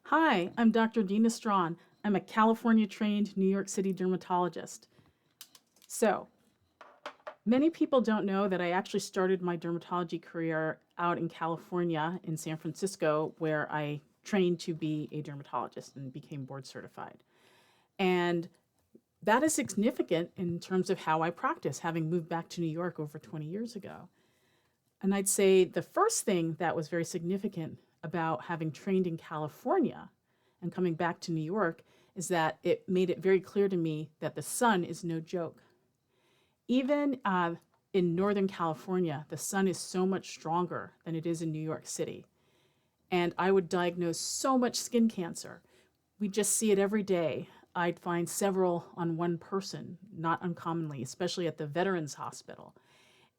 Hi, I'm Dr. Dina Strawn. I'm a California trained New York City dermatologist. So, many people don't know that I actually started my dermatology career out in California in San Francisco, where I trained to be a dermatologist and became board certified. And that is significant in terms of how I practice, having moved back to New York over 20 years ago. And I'd say the first thing that was very significant about having trained in California and coming back to New York is that it made it very clear to me that the sun is no joke. Even in Northern California, the sun is so much stronger than it is in New York City. And I would diagnose so much skin cancer. We just see it every day. I'd find several on one person, not uncommonly, especially at the Veterans Hospital.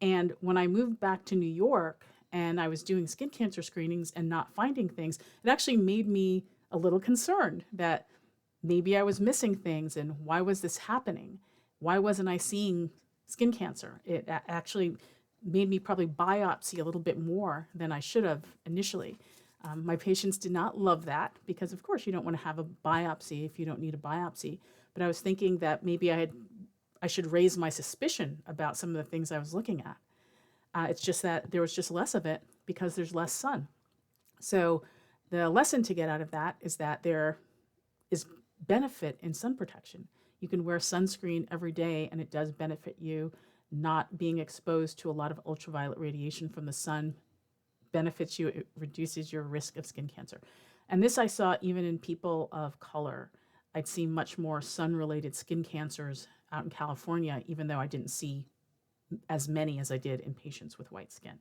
And when I moved back to New York and I was doing skin cancer screenings and not finding things, it actually made me a little concerned that maybe I was missing things and why was this happening? Why wasn't I seeing skin cancer? It actually made me probably biopsy a little bit more than I should have initially. My patients did not love that because, of course, you don't want to have a biopsy if you don't need a biopsy. But I was thinking that maybe I should raise my suspicion about some of the things I was looking at. It's just that there was just less of it because there's less sun. So the lesson to get out of that is that there is benefit in sun protection. You can wear sunscreen every day and it does benefit you. Not being exposed to a lot of ultraviolet radiation from the sun benefits you, it reduces your risk of skin cancer. And this I saw even in people of color. I'd see much more sun related skin cancers out in California, even though I didn't see as many as I did in patients with white skin.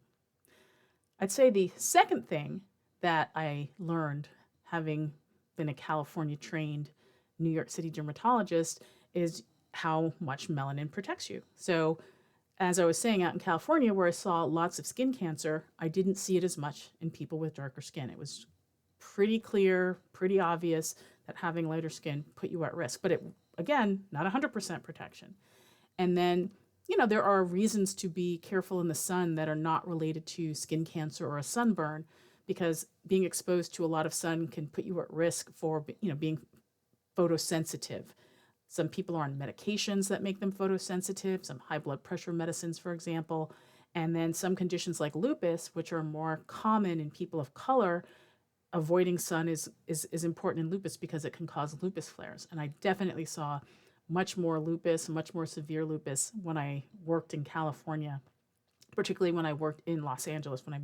I'd say the second thing that I learned, having been a California trained New York City dermatologist, is how much melanin protects you. So, as I was saying, out in California, where I saw lots of skin cancer, I didn't see it as much in people with darker skin. It was pretty clear, pretty obvious that having lighter skin put you at risk. But it, again, not 100% protection. And then, there are reasons to be careful in the sun that are not related to skin cancer or a sunburn, because being exposed to a lot of sun can put you at risk for, being photosensitive. Some people are on medications that make them photosensitive, some high blood pressure medicines, for example. And then some conditions like lupus, which are more common in people of color, avoiding sun is important in lupus because it can cause lupus flares. And I definitely saw much more lupus, much more severe lupus when I worked in California, particularly when I worked in Los Angeles when I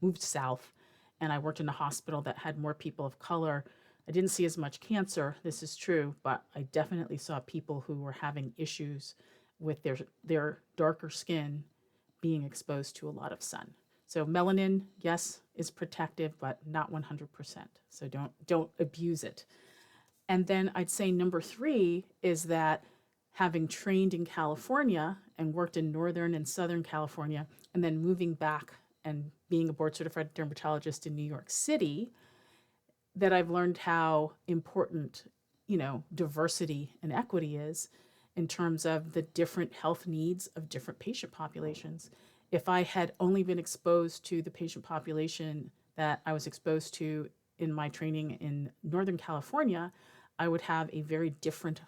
moved south and I worked in a hospital that had more people of color. I didn't see as much cancer, this is true, but I definitely saw people who were having issues with their darker skin being exposed to a lot of sun. So melanin, yes, is protective, but not 100%. So don't abuse it. And then I'd say number three is that having trained in California and worked in Northern and Southern California, and then moving back and being a board certified dermatologist in New York City, that I've learned how important, diversity and equity is in terms of the different health needs of different patient populations. If I had only been exposed to the patient population that I was exposed to in my training in Northern California, I would have a very different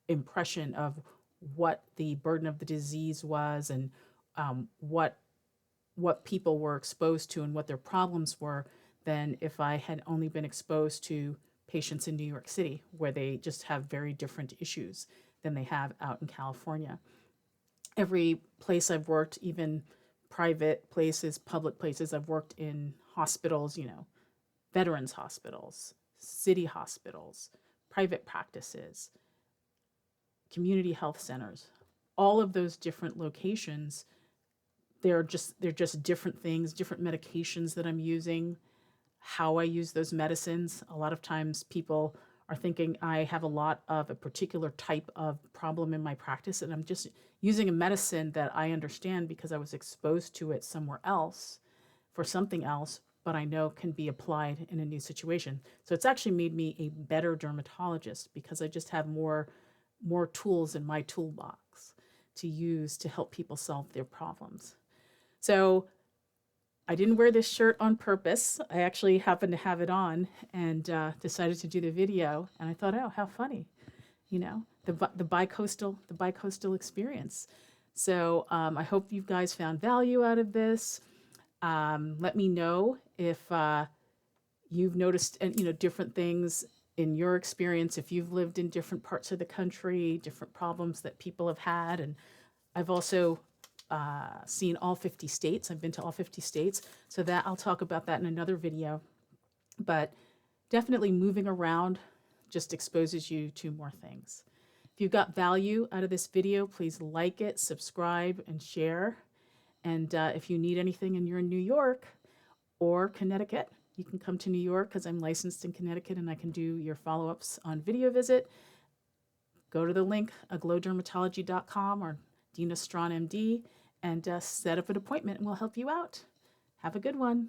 impression of what the burden of the disease was and what people were exposed to and what their problems were than if I had only been exposed to patients in New York City, where they just have very different issues than they have out in California. Every place I've worked, even private places, public places, I've worked in hospitals, veterans hospitals, city hospitals, private practices, community health centers, all of those different locations, they're just different things, different medications that I'm using, how I use those medicines. A lot of times people are thinking I have a lot of a particular type of problem in my practice, and I'm just using a medicine that I understand because I was exposed to it somewhere else for something else, but I know can be applied in a new situation. So it's actually made me a better dermatologist because I just have more tools in my toolbox to use to help people solve their problems. So I didn't wear this shirt on purpose. I actually happened to have it on and decided to do the video. And I thought, oh, how funny, the bicoastal experience. So I hope you guys found value out of this. Let me know if you've noticed different things in your experience, if you've lived in different parts of the country, different problems that people have had. And I've also seen all 50 states. I've been to all 50 states. So that I'll talk about that in another video. But definitely moving around just exposes you to more things. If you got value out of this video, please like it, subscribe, and share. And if you need anything and you're in New York or Connecticut, you can come to New York because I'm licensed in Connecticut and I can do your follow-ups on video visit. Go to the link, aglowdermatology.com or Dina Strawn MD, and set up an appointment and we'll help you out. Have a good one.